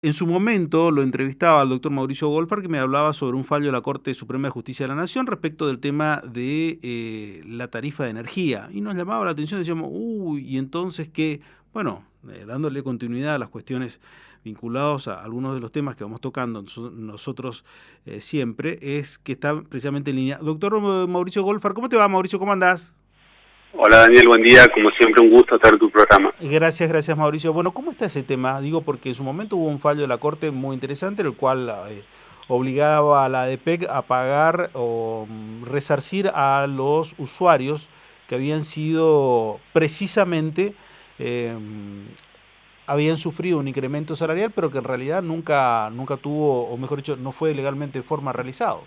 En su momento lo entrevistaba al doctor Mauricio Goldfarb, que me hablaba sobre un fallo de la Corte Suprema de Justicia de la Nación respecto del tema de la tarifa de energía. Y nos llamaba la atención, decíamos, uy, y entonces que, bueno, dándole continuidad a las cuestiones vinculadas a algunos de los temas que vamos tocando nosotros siempre, es que está precisamente en línea. Doctor Mauricio Goldfarb, ¿cómo te va, Mauricio? ¿Cómo andás? Hola Daniel, buen día, como siempre un gusto estar en tu programa. Gracias Mauricio. Bueno, ¿cómo está ese tema? Digo, porque en su momento hubo un fallo de la Corte muy interesante, el cual obligaba a la ADEPEC a pagar o resarcir a los usuarios que habían sido precisamente, habían sufrido un incremento salarial, pero que en realidad nunca tuvo, o mejor dicho, no fue legalmente de forma realizado.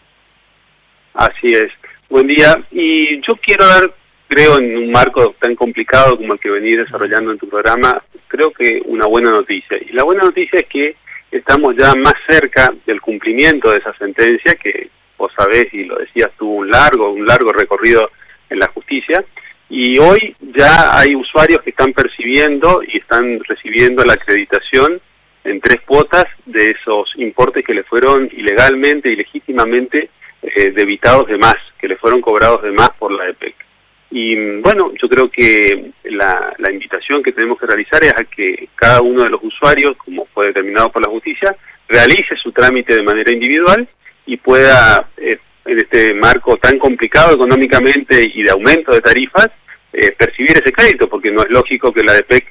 Así es, buen día, y yo quiero dar, creo, en un marco tan complicado como el que venís desarrollando en tu programa, creo que una buena noticia. Y la buena noticia es que estamos ya más cerca del cumplimiento de esa sentencia, que vos sabés y lo decías, tuvo un largo recorrido en la justicia, y hoy ya hay usuarios que están percibiendo y están recibiendo la acreditación en 3 cuotas de esos importes que le fueron ilegalmente y legítimamente debitados de más, que le fueron cobrados de más por la ADEPEC. Y bueno, yo creo que la invitación que tenemos que realizar es a que cada uno de los usuarios, como fue determinado por la justicia, realice su trámite de manera individual y pueda, en este marco tan complicado económicamente y de aumento de tarifas, percibir ese crédito, porque no es lógico que la ADEPEC,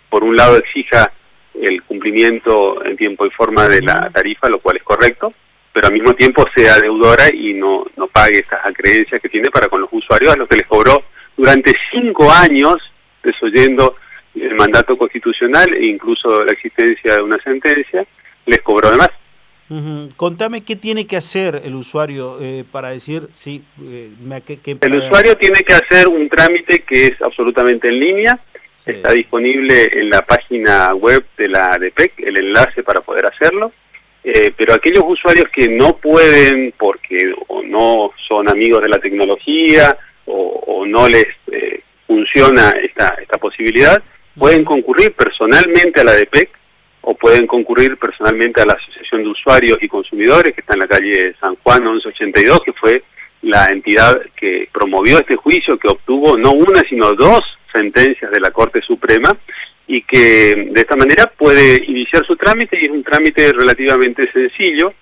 por un lado, exija el cumplimiento en tiempo y forma de la tarifa, lo cual es correcto, pero al mismo tiempo sea deudora y no pague estas acreencias que tiene para con los usuarios, a los que les cobró durante 5 años, desoyendo el mandato constitucional e incluso la existencia de una sentencia, les cobró de más. Contame qué tiene que hacer el usuario para decir sí. El usuario tiene que hacer un trámite que es absolutamente en línea, sí. Está disponible en la página web de la ADEPEC, el enlace para poder hacerlo. Pero aquellos usuarios que no pueden porque o no son amigos de la tecnología o no les funciona esta posibilidad, pueden concurrir personalmente a la ADEPEC o pueden concurrir personalmente a la Asociación de Usuarios y Consumidores, que está en la calle San Juan 1182, que fue la entidad que promovió este juicio, que obtuvo no una sino 2 sentencias de la Corte Suprema, y que de esta manera puede iniciar su trámite, y es un trámite relativamente sencillo.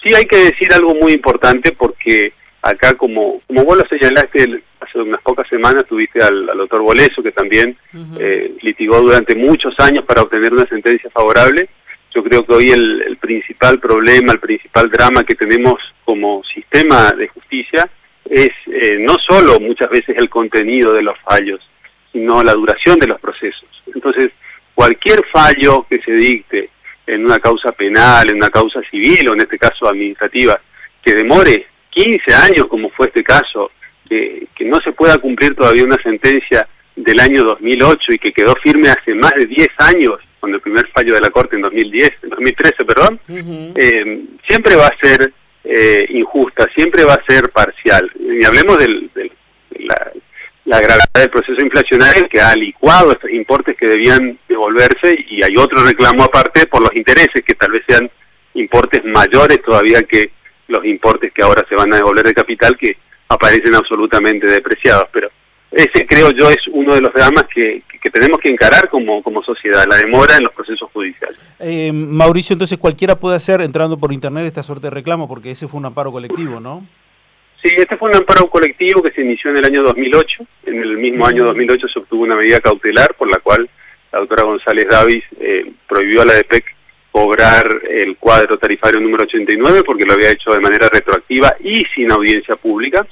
Sí hay que decir algo muy importante, porque acá, como vos lo señalaste, hace unas pocas semanas tuviste al doctor Boleso, que también litigó durante muchos años para obtener una sentencia favorable. Yo creo que hoy el principal problema, el principal drama que tenemos como sistema de justicia es no solo muchas veces el contenido de los fallos, sino la duración de los procesos. Entonces, cualquier fallo que se dicte en una causa penal, en una causa civil o en este caso administrativa, que demore 15 años, como fue este caso, que no se pueda cumplir todavía una sentencia del año 2008 y que quedó firme hace más de 10 años, con el primer fallo de la Corte en 2013, perdón, siempre va a ser injusta, siempre va a ser parcial. Y hablemos de la gravedad del proceso inflacionario, que ha licuado estos importes que debían devolverse, y hay otro reclamo aparte por los intereses, que tal vez sean importes mayores todavía que los importes que ahora se van a devolver de capital, que aparecen absolutamente depreciados. Pero ese, creo yo, es uno de los dramas que tenemos que encarar como sociedad, la demora en los procesos judiciales. Mauricio, entonces cualquiera puede hacer, entrando por internet, esta suerte de reclamo, porque ese fue un amparo colectivo, ¿no? Sí, este fue un amparo colectivo que se inició en el año 2008. En el mismo año 2008 se obtuvo una medida cautelar por la cual la doctora González Davis prohibió a la ADEPEC cobrar el cuadro tarifario número 89 porque lo había hecho de manera retroactiva y sin audiencia pública.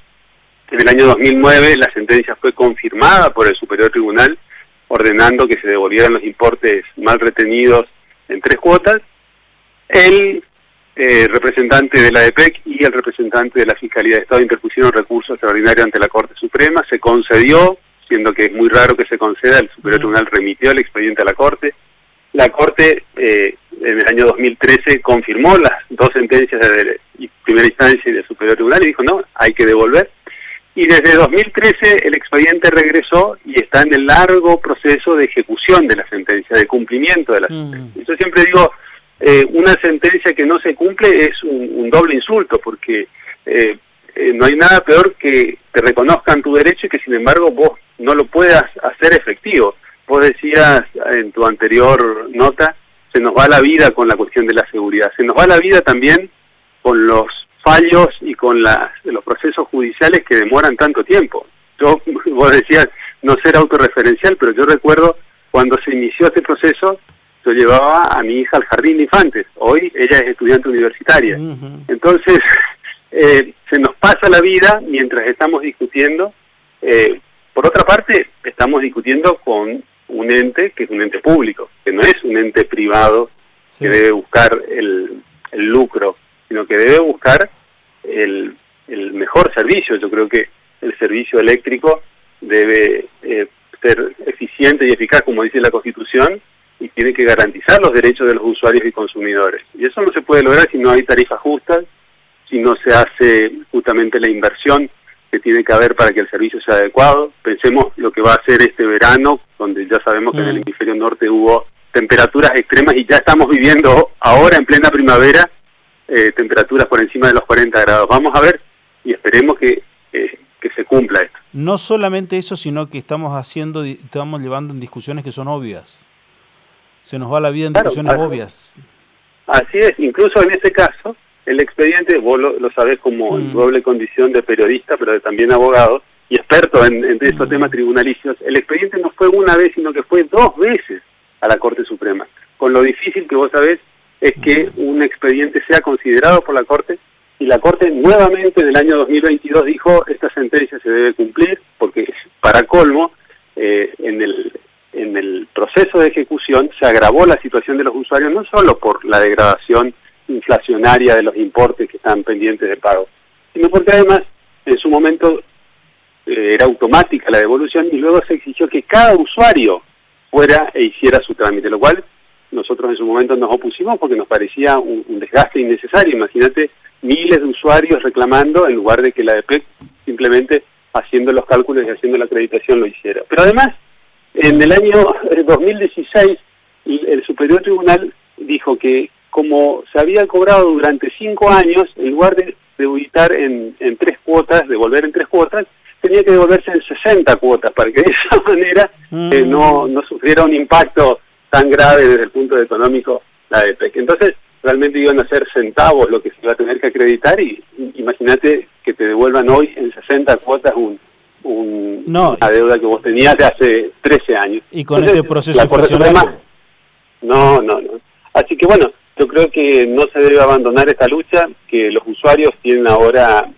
En el año 2009 la sentencia fue confirmada por el Superior Tribunal, ordenando que se devolvieran los importes mal retenidos en 3 cuotas. El representante de la ADEPEC y el representante de la Fiscalía de Estado interpusieron recurso extraordinario ante la Corte Suprema, se concedió, siendo que es muy raro que se conceda, el Superior Tribunal remitió el expediente a la Corte. La Corte en el año 2013 confirmó las 2 sentencias de primera instancia y del Superior Tribunal y dijo no, hay que devolver. Y desde 2013 el expediente regresó y está en el largo proceso de ejecución de la sentencia, de cumplimiento de la sentencia. Yo siempre digo, una sentencia que no se cumple es un doble insulto, porque no hay nada peor que te reconozcan tu derecho y que sin embargo vos no lo puedas hacer efectivo. Vos decías en tu anterior nota, se nos va la vida con la cuestión de la seguridad, se nos va la vida también con los fallos y con los procesos judiciales que demoran tanto tiempo. Vos decías no ser autorreferencial, pero yo recuerdo cuando se inició este proceso, yo llevaba a mi hija al jardín de infantes. Hoy ella es estudiante universitaria. Entonces, se nos pasa la vida mientras estamos discutiendo. Por otra parte, estamos discutiendo con un ente que es un ente público, que no es un ente privado que debe buscar el lucro, sino que debe buscar el mejor servicio. Yo creo que el servicio eléctrico debe ser eficiente y eficaz, como dice la Constitución, y tiene que garantizar los derechos de los usuarios y consumidores. Y eso no se puede lograr si no hay tarifas justas, si no se hace justamente la inversión que tiene que haber para que el servicio sea adecuado. Pensemos lo que va a ser este verano, donde ya sabemos que en el hemisferio norte hubo temperaturas extremas y ya estamos viviendo ahora en plena primavera temperaturas por encima de los 40 grados. Vamos a ver y esperemos que se cumpla esto. No solamente eso, sino que estamos llevando en discusiones que son obvias. Se nos va la vida en discusiones obvias. Así es, incluso en este caso, el expediente, vos lo sabés como doble condición de periodista, pero también abogado, y experto en estos temas tribunalicios, el expediente no fue una vez, sino que fue 2 veces a la Corte Suprema. Con lo difícil que vos sabés es que un expediente sea considerado por la Corte, y la Corte nuevamente en el año 2022 dijo, esta sentencia se debe cumplir, porque para colmo, en el proceso de ejecución se agravó la situación de los usuarios, no solo por la degradación inflacionaria de los importes que están pendientes de pago, sino porque además en su momento era automática la devolución y luego se exigió que cada usuario fuera e hiciera su trámite, lo cual nosotros en su momento nos opusimos porque nos parecía un desgaste innecesario. Imagínate miles de usuarios reclamando en lugar de que la ADEPEC simplemente haciendo los cálculos y haciendo la acreditación lo hiciera. Pero además, en el año 2016, el Superior Tribunal dijo que como se había cobrado durante 5 años, en lugar de debitar en 3 cuotas, devolver en 3 cuotas, tenía que devolverse en 60 cuotas, para que de esa manera no sufriera un impacto tan grave desde el punto económico la ADEPEC. Entonces, realmente iban a ser centavos lo que se iba a tener que acreditar y imagínate que te devuelvan hoy en 60 cuotas una deuda que vos tenías de hace 13 años. Y con entonces, este proceso inflacionario. No. Así que bueno, yo creo que no se debe abandonar esta lucha, que los usuarios tienen ahora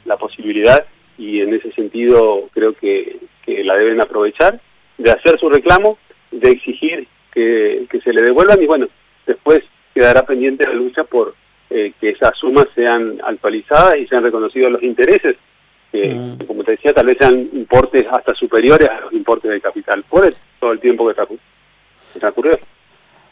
la posibilidad y en ese sentido creo que la deben aprovechar, de hacer su reclamo, de exigir que se le devuelvan y bueno, después quedará pendiente la lucha por que esas sumas sean actualizadas y sean reconocidos los intereses, que como te decía, tal vez sean importes hasta superiores a los importes de capital, por todo el tiempo que transcurrió.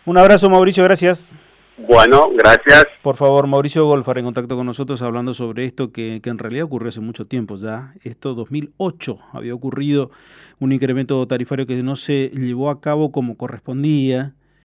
Un abrazo, Mauricio, gracias. Bueno, gracias. Por favor, Mauricio Golfar en contacto con nosotros hablando sobre esto que en realidad ocurrió hace mucho tiempo ya. Esto 2008 había ocurrido un incremento tarifario que no se llevó a cabo como correspondía.